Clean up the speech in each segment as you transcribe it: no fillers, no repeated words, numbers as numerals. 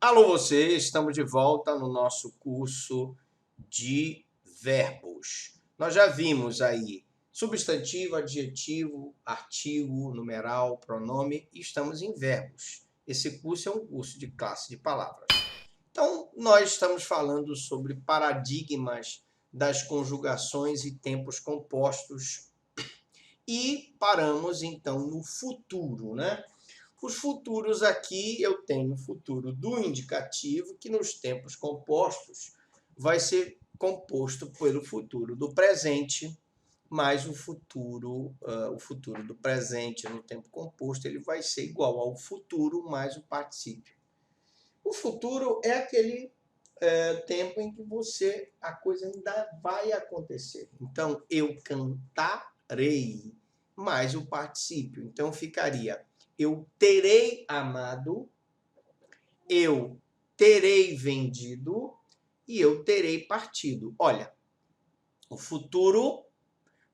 Alô você, estamos de volta no nosso curso de verbos. Nós já vimos aí substantivo, adjetivo, artigo, numeral, pronome e estamos em verbos. Esse curso é um curso de classe de palavras. Então, nós estamos falando sobre paradigmas das conjugações e tempos compostos e paramos então no futuro, né? Os futuros aqui, eu tenho o futuro do indicativo, que nos tempos compostos vai ser composto pelo futuro do presente, mais o futuro do presente no tempo composto, ele vai ser igual ao futuro mais o particípio. O futuro é aquele tempo em que a coisa ainda vai acontecer. Então, eu cantarei mais o particípio. Então, ficaria eu terei amado, eu terei vendido e eu terei partido. Olha, o futuro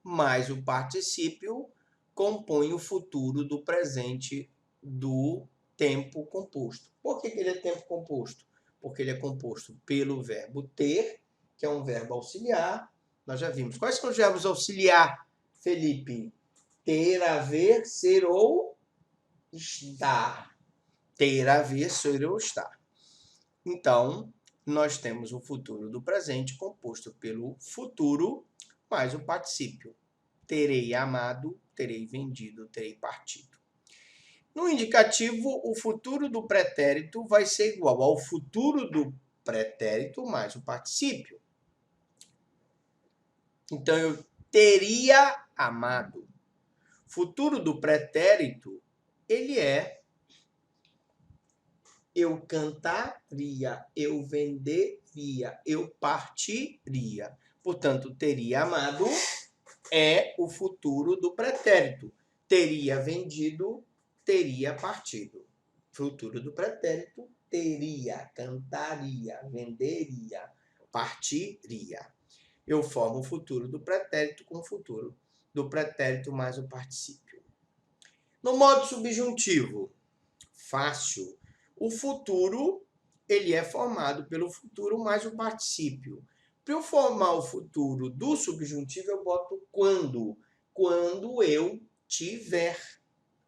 mais o particípio compõe o futuro do presente do tempo composto. Por que ele é tempo composto? Porque ele é composto pelo verbo ter, que é um verbo auxiliar. Nós já vimos. Quais são os verbos auxiliar, Felipe? Ter, haver, ser ou estar. Ter, haver, ser ou estar. Então, nós temos o futuro do presente composto pelo futuro mais o particípio. Terei amado, terei vendido, terei partido. No indicativo, o futuro do pretérito vai ser igual ao futuro do pretérito mais o particípio. Então, eu teria amado. Futuro do pretérito, ele é eu cantaria, eu venderia, eu partiria. Portanto, teria amado é o futuro do pretérito. Teria vendido, teria partido. Futuro do pretérito, teria, cantaria, venderia, partiria. Eu formo o futuro do pretérito com o futuro do pretérito mais o particípio. No modo subjuntivo, fácil. O futuro, ele é formado pelo futuro mais o particípio. Para eu formar o futuro do subjuntivo, eu boto quando. Quando eu tiver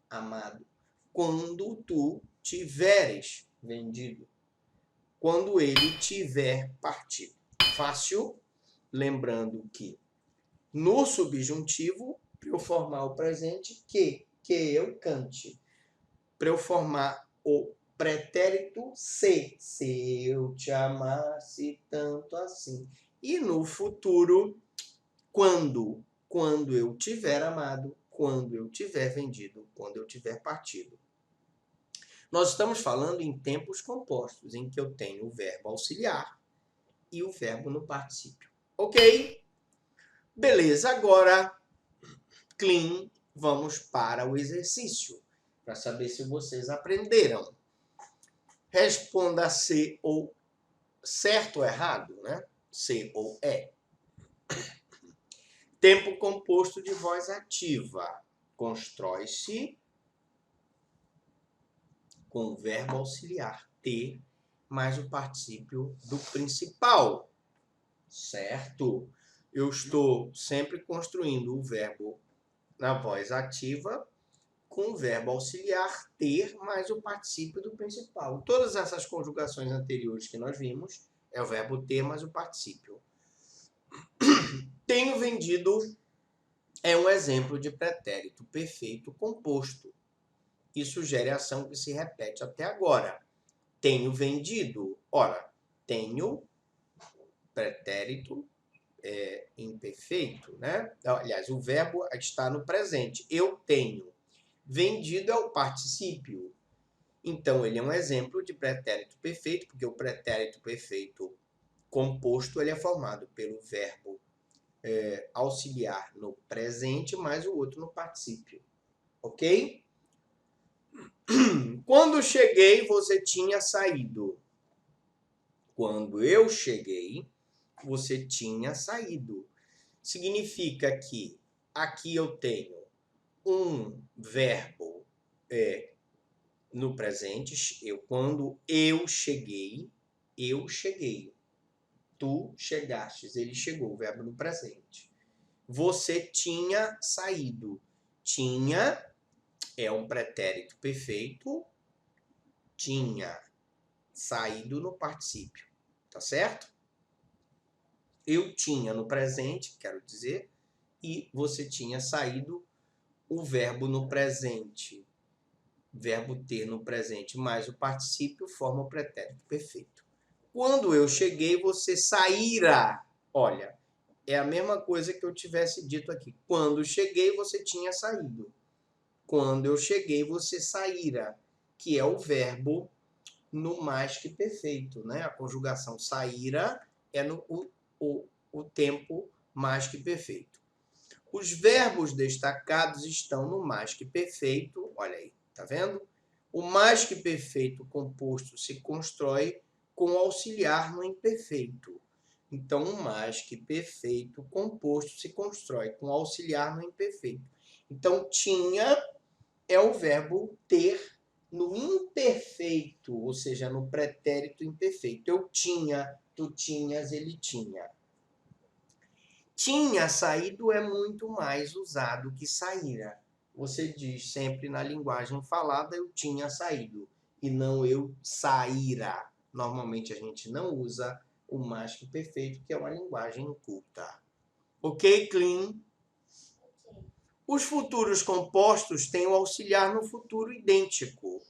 amado. Quando tu tiveres vendido. Quando ele tiver partido. Fácil. Lembrando que no subjuntivo, para eu formar o presente, que eu cante. Para eu formar o pretérito se eu te amasse tanto assim. E no futuro, quando eu tiver amado, quando eu tiver vendido, quando eu tiver partido. Nós estamos falando em tempos compostos, em que eu tenho o verbo auxiliar e o verbo no particípio. Ok? Beleza, agora, clean, vamos para o exercício, para saber se vocês aprenderam. Responda se ou certo ou errado, né? Se ou é. Tempo composto de voz ativa. Constrói-se com o verbo auxiliar ter mais o particípio do principal. Certo? Eu estou sempre construindo o verbo na voz ativa com o verbo auxiliar ter mais o particípio do principal. Todas essas conjugações anteriores que nós vimos é o verbo ter mais o particípio. Tenho vendido é um exemplo de pretérito perfeito composto e sugere a ação que se repete até agora. Tenho vendido. Ora, tenho pretérito imperfeito, né? Aliás, o verbo está no presente. Eu tenho. Vendido é o particípio. Então, ele é um exemplo de pretérito perfeito, porque o pretérito perfeito composto ele é formado pelo verbo auxiliar no presente mais o outro no particípio. Ok? Quando cheguei, você tinha saído. Quando eu cheguei, você tinha saído. Significa que aqui eu tenho um verbo no presente, quando eu cheguei, tu chegastes, ele chegou, o verbo no presente. Você tinha saído. Tinha é um pretérito perfeito, tinha saído no particípio, tá certo? Eu tinha no presente, quero dizer, e você tinha saído, o verbo no presente, verbo ter no presente mais o particípio forma o pretérito perfeito. Quando eu cheguei, você saíra. Olha, é a mesma coisa que eu tivesse dito aqui. Quando cheguei, você tinha saído. Quando eu cheguei, você saíra, que é o verbo no mais que perfeito, né? A conjugação saíra é no o tempo mais que perfeito. Os verbos destacados estão no mais que perfeito, olha aí, tá vendo? O mais que perfeito composto se constrói com auxiliar no imperfeito. Então, o mais que perfeito composto se constrói com auxiliar no imperfeito. Então, tinha é o verbo ter no imperfeito, ou seja, no pretérito imperfeito. Eu tinha, tu tinhas, ele tinha. Tinha saído é muito mais usado que saíra. Você diz sempre na linguagem falada, eu tinha saído, e não eu saíra. Normalmente a gente não usa o mais que perfeito, que é uma linguagem culta. Ok, Clean? Os futuros compostos têm o auxiliar no futuro idêntico.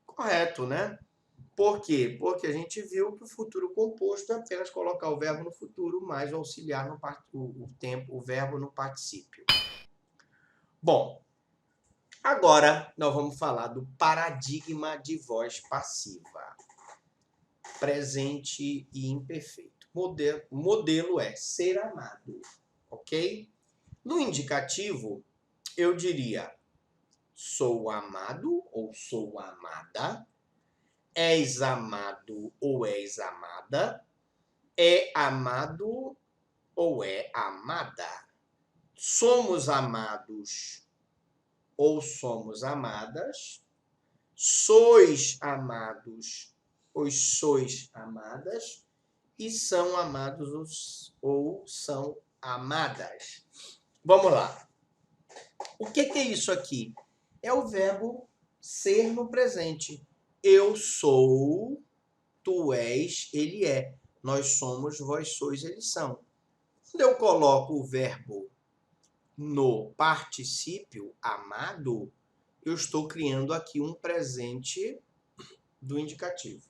Correto, né? Por quê? Porque a gente viu que o futuro composto é apenas colocar o verbo no futuro mais o auxiliar no o tempo, o verbo no particípio. Bom, agora nós vamos falar do paradigma de voz passiva. Presente e imperfeito. Modelo é ser amado, ok? No indicativo, eu diria sou amado ou sou amada, és amado ou és amada, é amado ou é amada, somos amados ou somos amadas, sois amados ou sois amadas, e são amados ou são amadas. Vamos lá. O que é isso aqui? É o verbo ser no presente. Eu sou, tu és, ele é. Nós somos, vós sois, eles são. Quando eu coloco o verbo no particípio amado, eu estou criando aqui um presente do indicativo.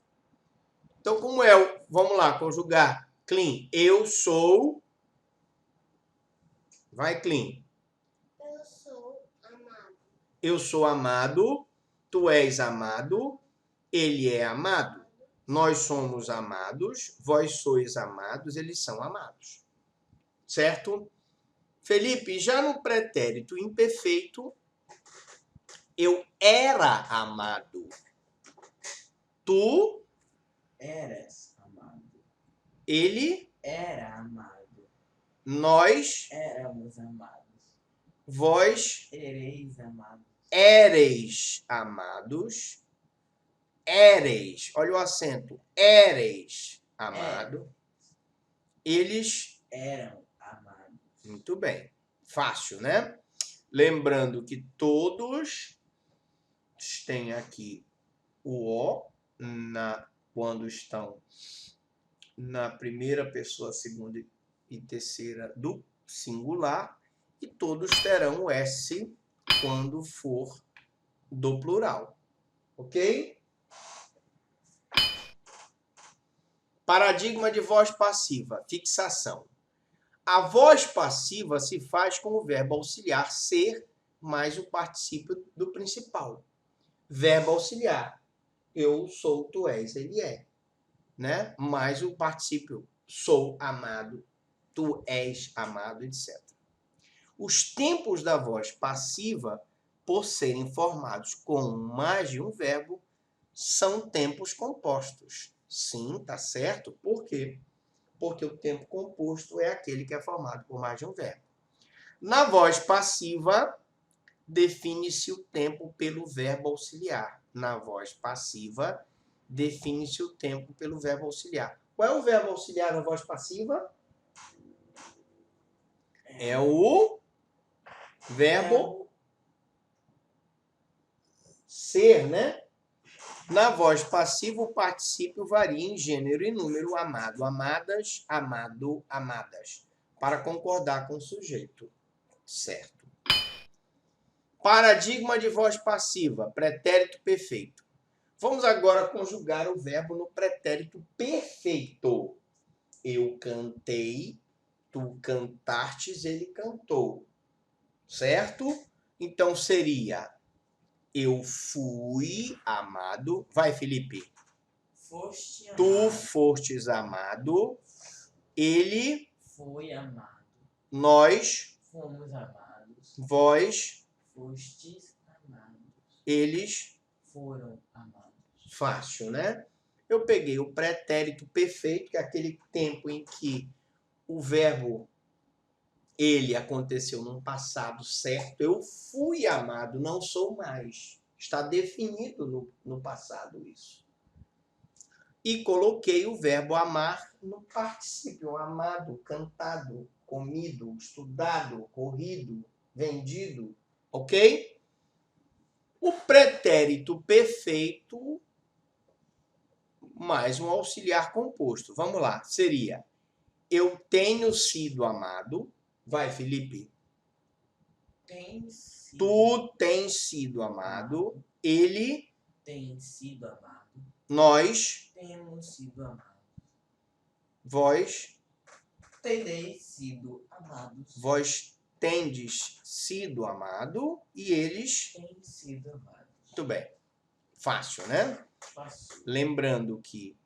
Então, como é o... Vamos lá, conjugar. Clean. Eu sou... Vai, Clean. Eu sou amado. Eu sou amado, tu és amado, ele é amado. Nós somos amados, vós sois amados, eles são amados. Certo? Felipe, já no pretérito imperfeito, eu era amado. Tu eras amado. Ele Era amado. Nós éramos amados. Vós ereis amados. Éreis amados. Éreis, olha o acento. Éreis amado. Eles eram amados. Muito bem. Fácil, né? Lembrando que todos têm aqui o O quando estão na primeira pessoa, segunda e terceira do singular, e todos terão o S quando for do plural. Ok? Paradigma de voz passiva, fixação. A voz passiva se faz com o verbo auxiliar ser mais o particípio do principal. Verbo auxiliar. Eu sou, tu és, ele é. Né? Mais o particípio sou amado, tu és amado, etc. Os tempos da voz passiva, por serem formados com mais de um verbo, são tempos compostos. Sim, tá certo. Por quê? Porque o tempo composto é aquele que é formado por mais de um verbo. Na voz passiva, define-se o tempo pelo verbo auxiliar. Na voz passiva, define-se o tempo pelo verbo auxiliar. Qual é o verbo auxiliar na voz passiva? É o verbo ser, né? Na voz passiva, o particípio varia em gênero e número: amado, amadas, amado, amadas, para concordar com o sujeito. Certo. Paradigma de voz passiva, pretérito perfeito. Vamos agora conjugar o verbo no pretérito perfeito. Eu cantei, tu cantastes, ele cantou. Certo? Então seria: eu fui amado. Vai, Felipe. Foste amado. Tu fostes amado. Ele. Foi amado. Nós. Fomos amados. Vós. Fostes amados. Eles. Foram amados. Fácil, né? Eu peguei o pretérito perfeito, que é aquele tempo em que o verbo ele aconteceu num passado certo. Eu fui amado, não sou mais. Está definido no passado isso. E coloquei o verbo amar no particípio. Amado, cantado, comido, estudado, corrido, vendido. Ok? O pretérito perfeito mais um auxiliar composto. Vamos lá. Seria: eu tenho sido amado. Vai, Felipe. Tem sido. Tu tens sido amado. Ele. Tem sido amado. Nós. Temos sido amados. Vós. Tereis sido amados. Vós tendes sido amado. E eles. Têm sido amados. Muito bem. Fácil, né? Fácil. Lembrando que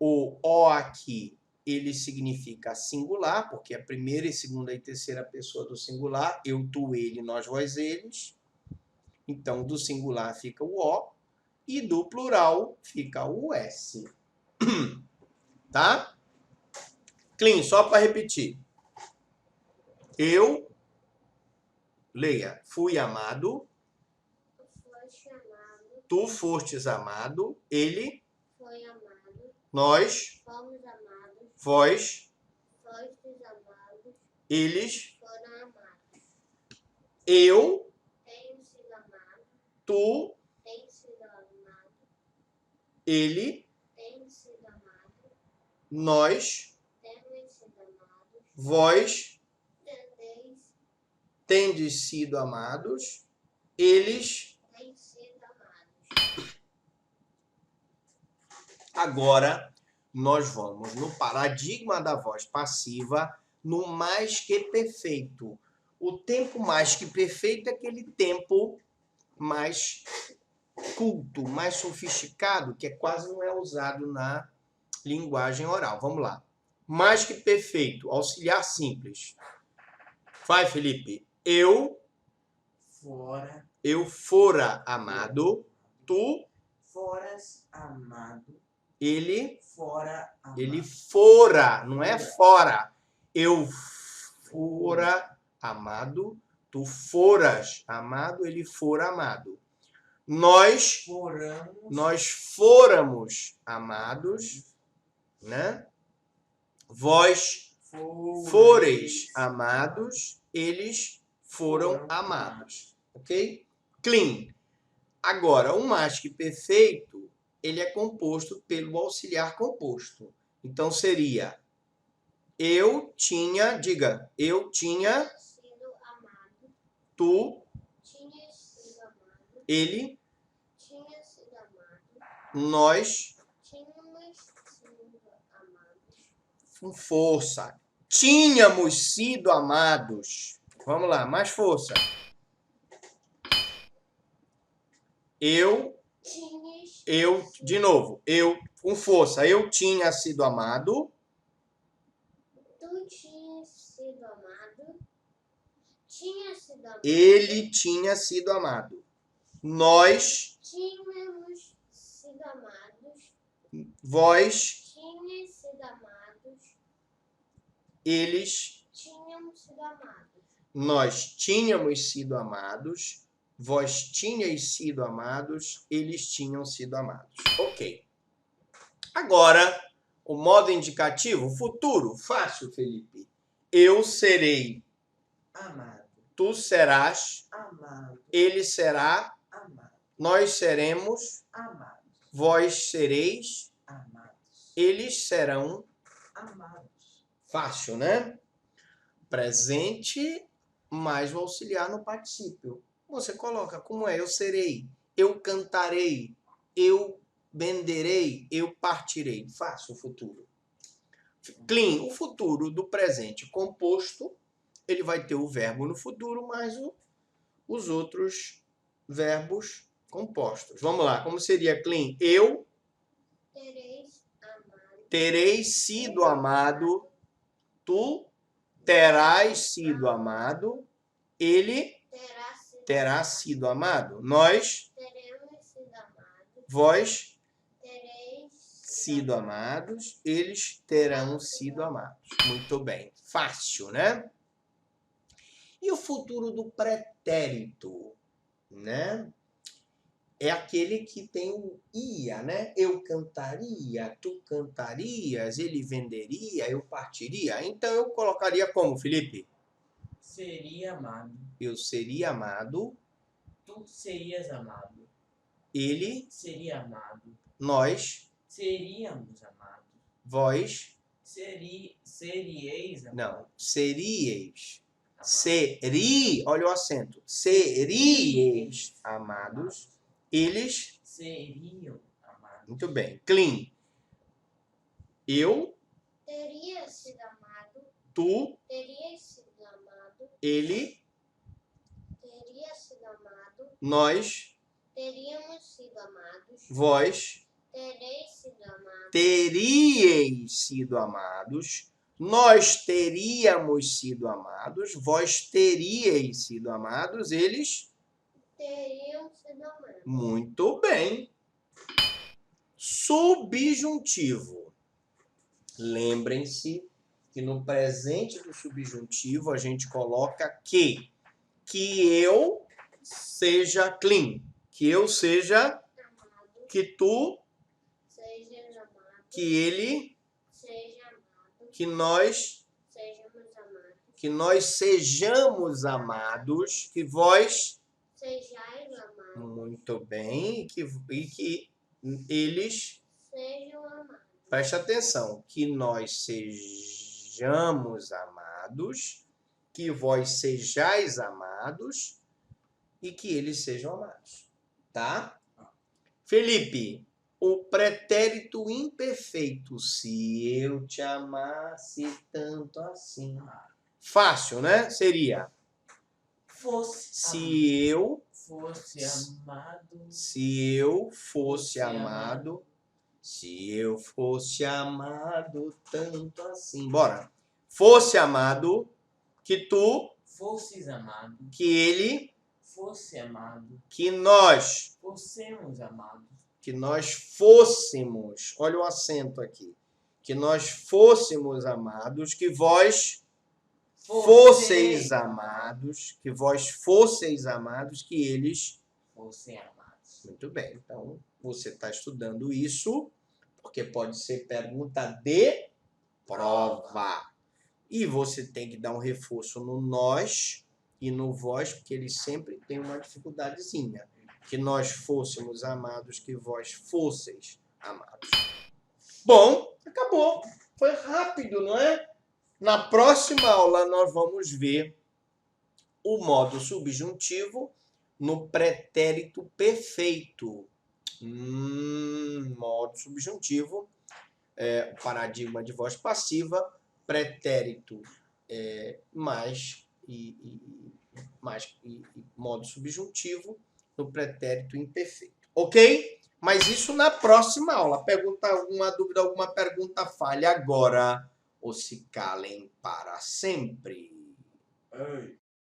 o aqui, ele significa singular, porque é a primeira e segunda e terceira pessoa do singular. Eu, tu, ele, nós, vós, eles. Então, do singular fica o O. E do plural fica o S. Tá? Clean, só para repetir. Eu, leia, fui amado. Foste amado. Tu fostes amado. Ele, Foi amado. nós, Fomos amados. vós, Fostes amados. eles, Foram amados. eu, Tenho sido amado. tu, Tem sido amado. ele, Tem sido amado. nós, Temos sido amados. vós, Tendeis. tendes sido amados. Eles. Tem sido amados. Agora, nós vamos no paradigma da voz passiva, no mais que perfeito. O tempo mais que perfeito é aquele tempo mais culto, mais sofisticado, que quase não é usado na linguagem oral. Vamos lá. Mais que perfeito, auxiliar simples. Vai, Felipe. Eu fora amado. Tu, foras amado. ele, Fora amado. ele fora, não é fora. Eu fora amado. Tu foras amado, ele fora amado. Nós fôramos amados, né? Vós fores amados, eles foram amados, ok? Clean. Agora, o mais que perfeito, ele é composto pelo auxiliar composto. Então, seria: eu tinha, diga, eu tinha Sido amado. Tu, Tinha sido amado. ele, Tinha sido amado. nós, Tínhamos sido amados. com força. Tínhamos sido amados. Vamos lá, mais força. De novo, com força. Eu tinha sido amado. Tu tinhas sido amado. Tinha sido amado. Ele tinha sido amado. Nós, Tínhamos sido amados. vós, Tinham sido amados. eles, Tinham sido amados. nós tínhamos sido amados. vós tinhais sido amados, eles tinham sido amados. Ok. Agora, o modo indicativo, futuro, fácil, Felipe. Eu serei, Amado. tu serás, Amado. ele será, Amado. nós seremos, Amados. vós sereis, Amados. eles serão. Amados. Fácil, né? Presente mais o auxiliar no particípio. Você coloca como é: eu serei, eu cantarei, eu venderei, eu partirei. Fácil o futuro. Clean, o futuro do presente composto, ele vai ter o verbo no futuro mais os outros verbos compostos. Vamos lá, como seria clean? Eu terei sido amado, tu terás sido amado, ele terá sido amado, nós teremos sido amados, vós tereis sido amados, eles terão sido amados. Muito bem. Fácil, né? E o futuro do pretérito, né? É aquele que tem o ia, né? Eu cantaria, tu cantarias, ele venderia, eu partiria. Então eu colocaria como, Felipe? Seria amado. Eu seria amado, Tu serias amado. ele, Seria amado. nós, Seríamos amados. vós, Serieis amados. não, seríeis. Amados. Olha o acento. Seríeis amados, eles. Seriam amados. Muito bem. Clean. Eu, teria sido amado, tu, teria sido amado, ele, teria sido amado, nós, teríamos sido amados, vós, tereis sido amados, teríeis sido amados, nós teríamos sido amados, vós teríeis sido amados, eles. teriam sido amados. Muito bem. Subjuntivo. Lembrem-se que no presente do subjuntivo a gente coloca que eu seja clean, que eu seja, Amado, que tu, sejas amado, que ele, seja amado, que nós, sejamos amados, que nós sejamos amados, que vós. sejais amados, Muito bem, e que eles. sejam amados, Preste atenção, que nós sejamos amados, que vós sejais amados e que eles sejam amados, tá? Felipe, o pretérito imperfeito, se eu te amasse tanto assim. Fácil, né? Seria se eu fosse amado. Se eu fosse amado. Se eu fosse amado tanto assim. Bora. Fosse amado, que tu, Fosses amado. que ele, Fosse amado. que nós, Fossemos amados. que nós fôssemos, olha o acento aqui, que nós fôssemos amados, que vós fosseis amados, que vós fosseis amados, que eles Fossem amados. Muito bem, então você está estudando isso, porque pode ser pergunta de prova. E você tem que dar um reforço no nós e no vós, porque eles sempre têm uma dificuldadezinha. Que nós fôssemos amados, que vós fosseis amados. Bom, acabou. Foi rápido, não é? Na próxima aula nós vamos ver o modo subjuntivo no pretérito perfeito. Modo subjuntivo, paradigma de voz passiva, pretérito mais modo subjuntivo no pretérito imperfeito. Ok? Mas isso na próxima aula. Pergunta alguma dúvida, alguma pergunta, fale agora ou se calem para sempre. Ei.